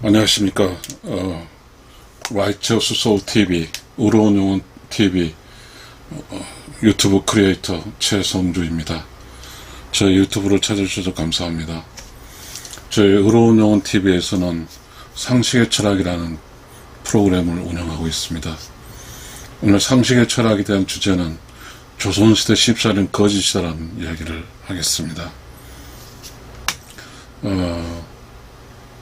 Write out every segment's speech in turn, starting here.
안녕하십니까. 라이처스 소울 TV, 의로운 영혼 TV 유튜브 크리에이터 최성주입니다. 저희 유튜브를 찾아주셔서 감사합니다. 저희 의로운 영혼 TV에서는 상식의 철학이라는 프로그램을 운영하고 있습니다. 오늘 상식의 철학에 대한 주제는 조선시대 십살인 거짓이라는 이야기를 하겠습니다.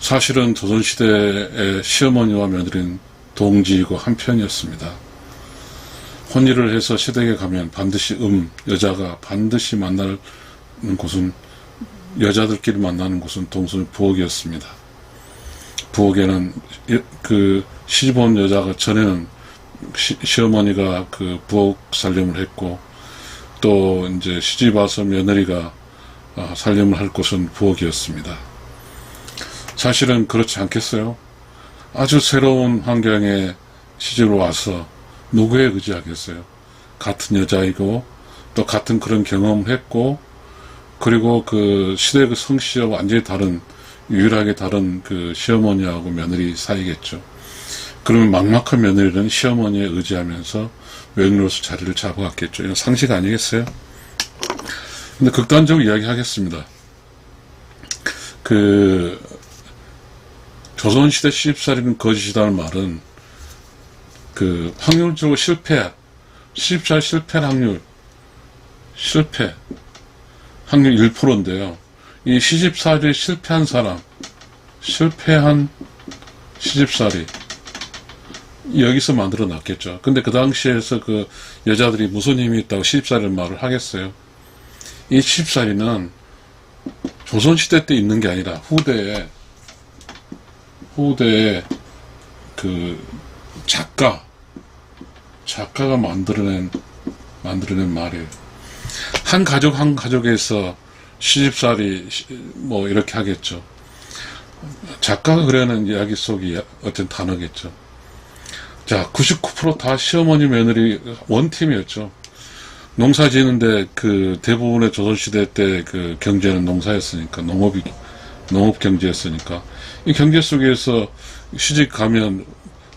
사실은 조선시대의 시어머니와 며느리는 동지이고 한편이었습니다. 혼인을 해서 시댁에 가면 반드시 여자가 반드시 만나는 곳은, 여자들끼리 만나는 곳은 동서는 부엌이었습니다. 부엌에는 시집온 여자가 전에는 시어머니가 부엌 살림을 했고, 또 이제 시집 와서 며느리가 살림을 할 곳은 부엌이었습니다. 사실은 그렇지 않겠어요? 아주 새로운 환경에 시집을 와서 누구에 의지하겠어요? 같은 여자이고 또 같은 그런 경험을 했고, 그리고 시대의 성씨와 완전히 다른, 유일하게 다른 시어머니하고 며느리 사이겠죠. 그러면 막막한 며느리는 시어머니에 의지하면서 외국으로서 자리를 잡아갔겠죠. 이건 상식 아니겠어요? 근데 극단적으로 이야기하겠습니다. 조선시대 시집살이는 거짓이라는 말은 확률적으로 시집살 실패 확률 1%인데요. 이 시집살이 실패한 시집살이 여기서 만들어 놨겠죠. 근데 그 당시에서 여자들이 무슨 힘이 있다고 시집살이라는 말을 하겠어요? 이 시집살이는 조선시대 때 있는 게 아니라 후대에 작가가 만들어낸 말이에요. 한 가족에서 시집살이 이렇게 하겠죠. 작가가 그려낸 이야기 속이 어떤 단어겠죠. 자, 99% 다 시어머니 며느리 원팀이었죠. 농사 지는데 대부분의 조선시대 때 경제는 농사였으니까, 농업 경제였으니까, 이 경제 속에서 시집 가면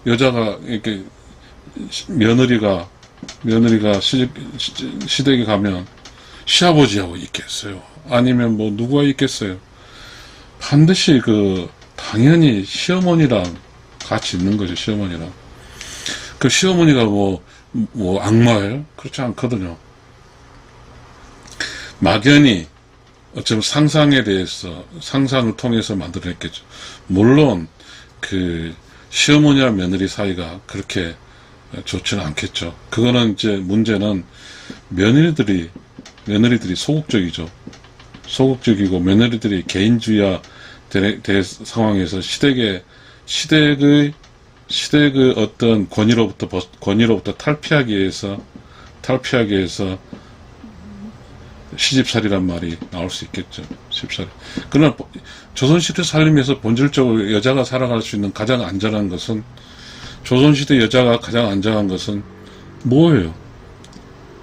여자가 이렇게 며느리가 시댁에 가면 시아버지하고 있겠어요? 아니면 누구와 있겠어요? 반드시 당연히 시어머니랑 같이 있는 거죠. 시어머니랑. 시어머니가 악마예요? 그렇지 않거든요. 막연히 어쩌면 상상을 통해서 만들어냈겠죠. 물론 시어머니와 며느리 사이가 그렇게 좋지는 않겠죠. 그거는 이제 문제는 며느리들이 소극적이고 며느리들이 개인주의화 될 상황에서 시댁의 어떤 권위로부터 탈피하기 위해서 시집살이란 말이 나올 수 있겠죠. 시집살이. 그러나 조선시대 살림에서 본질적으로 여자가 살아갈 수 있는 가장 안전한 것은, 조선시대 여자가 가장 안전한 것은 뭐예요?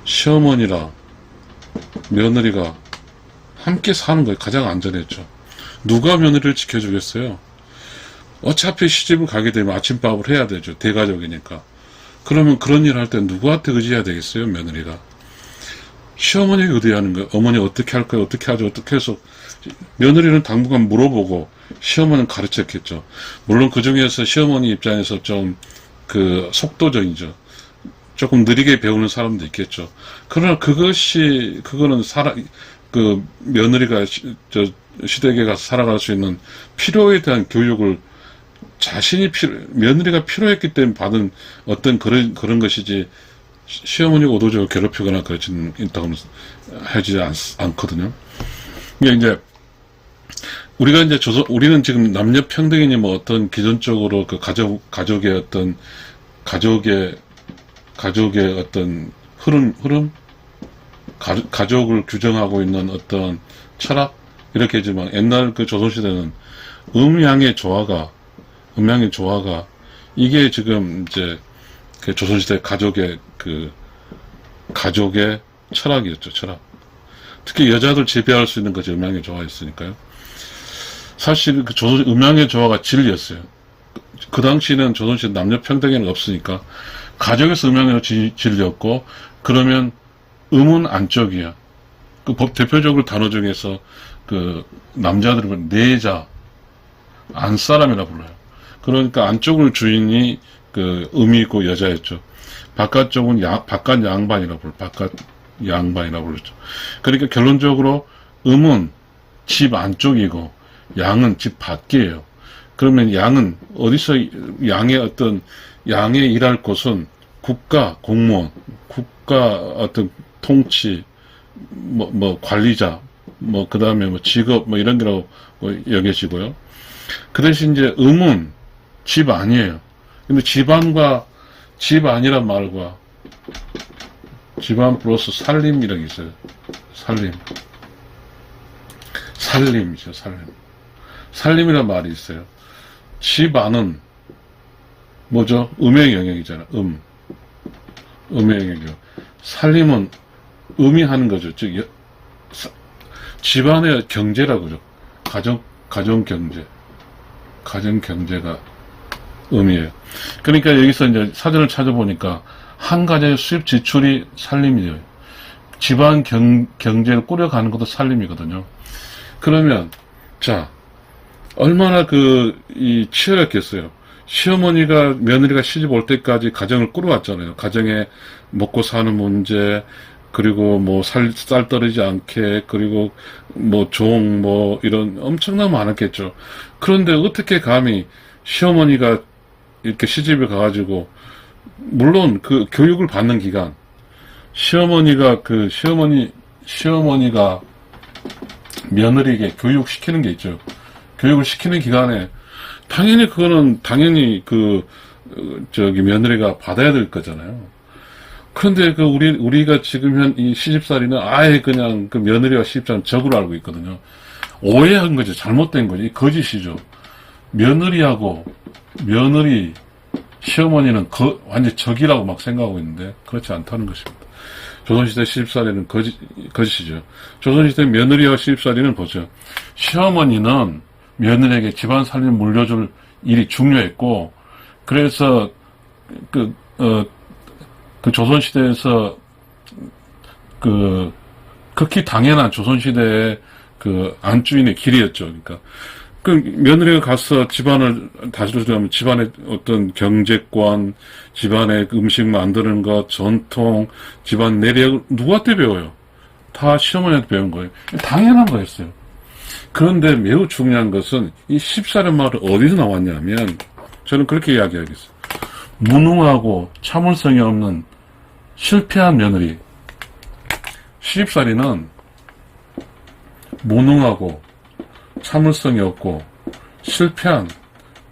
시어머니랑 며느리가 함께 사는 거예요. 가장 안전했죠. 누가 며느리를 지켜주겠어요? 어차피 시집을 가게 되면 아침밥을 해야 되죠. 대가족이니까. 그러면 그런 일을 할 때 누구한테 의지해야 되겠어요? 며느리가. 시어머니에게 의지하는 거예요. 어머니 어떻게 할 거예요? 어떻게 하죠? 어떻게 해서. 며느리는 당분간 물어보고 시어머니는 가르쳤겠죠. 물론 그 중에서 시어머니 입장에서 좀 속도적이죠. 조금 느리게 배우는 사람도 있겠죠. 그러나 그거는 며느리가 시댁에 가서 살아갈 수 있는 필요에 대한 교육을 며느리가 필요했기 때문에 받은 어떤 그런 것이지, 시어머니가 의도적으로 괴롭히거나 그러지는 있다고는 하지 않거든요. 이제 우리는 지금 남녀 평등이니 어떤 기존적으로 가족의 어떤 흐름, 가족을 규정하고 있는 어떤 철학, 이렇게 하지만 옛날 조선시대는 음양의 조화가 이게 지금 이제 조선시대 가족의 철학이었죠. 철학. 특히 여자들 지배할 수 있는 것이 음양의 조화였으니까요. 사실 그 조선 음양의 조화가 진리였어요. 그 당시는 조선시대 남녀 평등에는 없으니까 가정에서 음양의 진리였고, 그러면 음은 안쪽이야. 그 법 대표적으로 단어 중에서 그 남자들은 내자, 안사람이라 불러요. 그러니까 안쪽을 주인이 그 음이고 여자였죠. 바깥쪽은 바깥 양반이라 불러. 바깥 양반이라 불렀죠. 그러니까 결론적으로 음은 집 안쪽이고 양은 집 밖이에요. 그러면 양은 어디서 양의 어떤 양의 일할 곳은 국가 공무원, 국가 어떤 통치, 뭐 관리자, 뭐 그다음에 뭐 직업 뭐 이런 거라고 여겨지고요. 그 대신 이제 음은 집 아니에요. 근데 집안과 집 아니란 말과 집안 플러스 살림이라는 게 있어요. 살림이죠, 살림. 살림이란 말이 있어요. 집안은 뭐죠? 음의 영역이잖아. 음의 영역이요. 살림은 음이 하는 거죠. 즉 집안의 경제라고 그러죠. 가정 경제가 음이에요. 그러니까 여기서 이제 사전을 찾아보니까 한 가정의 수입 지출이 살림이에요. 집안 경제를 꾸려가는 것도 살림이거든요. 그러면 자, 얼마나 치열했겠어요. 시어머니가 며느리가 시집 올 때까지 가정을 꾸려왔잖아요. 가정에 먹고 사는 문제, 그리고 뭐 쌀 떨어지지 않게, 그리고 뭐 이런 엄청나게 많았겠죠. 그런데 어떻게 감히 시어머니가 이렇게 시집에 가가지고, 물론 그 교육을 받는 기간, 시어머니가 며느리에게 교육시키는 게 있죠. 교육을 시키는 기간에 당연히 며느리가 받아야 될 거잖아요. 그런데 우리가 지금 이 시집살이는 아예 그냥 그 며느리와 시집살이는 적으로 알고 있거든요. 오해한 거죠. 잘못된 거죠. 이 거짓이죠. 시어머니는 완전 적이라고 막 생각하고 있는데, 그렇지 않다는 것입니다. 조선시대 시집살이는 거짓이죠. 조선시대 며느리와 시집살이는 보죠. 시어머니는 며느리에게 집안 살림을 물려줄 일이 중요했고, 그래서 그 조선시대에서 극히 당연한 조선시대의 안주인의 길이었죠. 그러니까 며느리가 가서 집안을 다스려주면 집안의 어떤 경제관, 집안의 음식 만드는 것, 전통, 집안 내력 누구한테 배워요? 다 시어머니한테 배운 거예요. 당연한 거였어요. 그런데 매우 중요한 것은 이 시집살인 말은 어디서 나왔냐면, 저는 그렇게 이야기하겠어요. 무능하고 참을성이 없는 실패한 며느리. 시집살이는 무능하고 참을성이 없고 실패한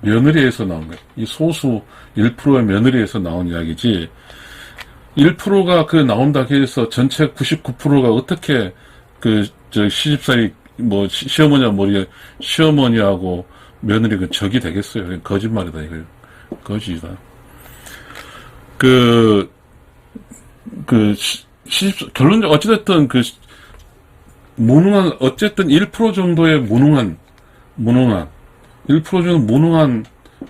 며느리에서 나온 거예요. 이 소수 1%의 며느리에서 나온 이야기지, 1%가 나온다 해서 전체 99%가 어떻게 시집살이 시어머니하고 며느리가 적이 되겠어요. 거짓말이다 이거예요. 거짓이다. 결론적으로 어찌됐든 어쨌든 1% 정도의 무능한 1% 정도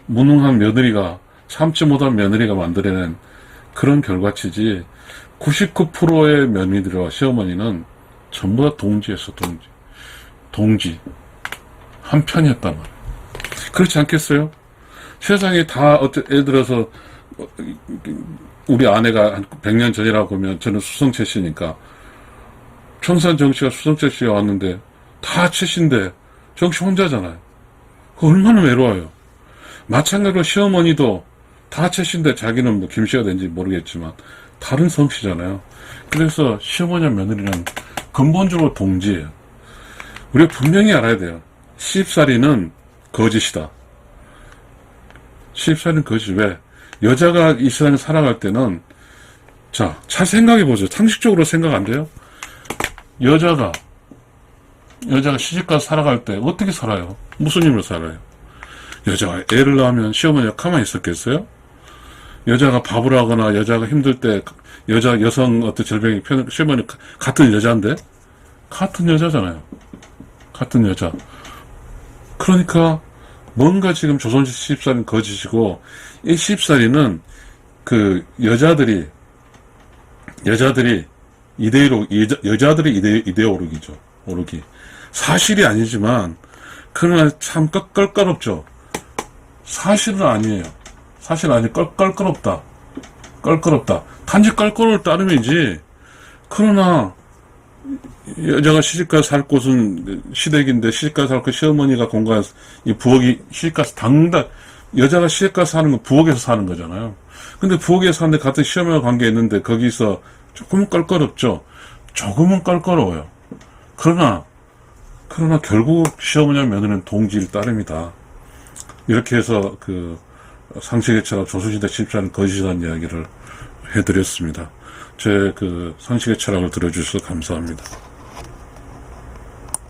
무능한 며느리가, 참지 못한 며느리가 만들어낸 그런 결과치지, 99%의 며느리들과 시어머니는 전부 다 동지였어. 동지 한 편이었단 말이에요. 그렇지 않겠어요? 세상에 다 예를 들어서 우리 아내가 한 100년 전이라고 보면, 저는 수성채 씨니까 청산 정씨가 수성채 씨가 왔는데 다 채씨인데 정씨 혼자잖아요. 얼마나 외로워요. 마찬가지로 시어머니도 다 채씨인데 자기는 뭐 김씨가 된지 모르겠지만 다른 성씨잖아요. 그래서 시어머니와 며느리는 근본적으로 동지예요. 우리가 분명히 알아야 돼요. 시집살이는 거짓이다. 시집살이는 거짓. 왜? 여자가 이 세상에 살아갈 때는, 잘 생각해보죠. 상식적으로 생각 안 돼요? 여자가 시집가서 살아갈 때 어떻게 살아요? 무슨 힘으로 살아요? 여자가 애를 낳으면 시어머니가 가만히 있었겠어요? 여자가 밥을 하거나 여자가 힘들 때 여성 어떤 질병이 시어머니 같은 여자인데? 같은 여자잖아요. 같은 여자. 그러니까 뭔가 지금 조선시대 시집살이는 거짓이고, 이 시집살이는 그 여자들이 여자들이 이데 오르기죠. 오르기. 사실이 아니지만 그러나 참 껄끄럽죠. 사실은 아니에요. 사실 아니 껄끄럽다. 단지 껄끄러울 따름이지. 그러나 여자가 시집가서 살 곳은 시댁인데, 시집가서 살 곳 시어머니가 공간, 이 부엌이 시집가서 여자가 시집가서 사는 건 부엌에서 사는 거잖아요. 근데 부엌에서 사는데 같은 시어머니와 관계 있는데 거기서 조금은 껄끄럽죠. 조금은 껄끄러워요. 그러나 결국 시어머니와 며느리는 동지일 따름이다. 이렇게 해서 그 상식의 철학, 조선시대 시집살이는 거짓이라는 이야기를 해드렸습니다. 제 그 상식의 철학을 들어주셔서 감사합니다.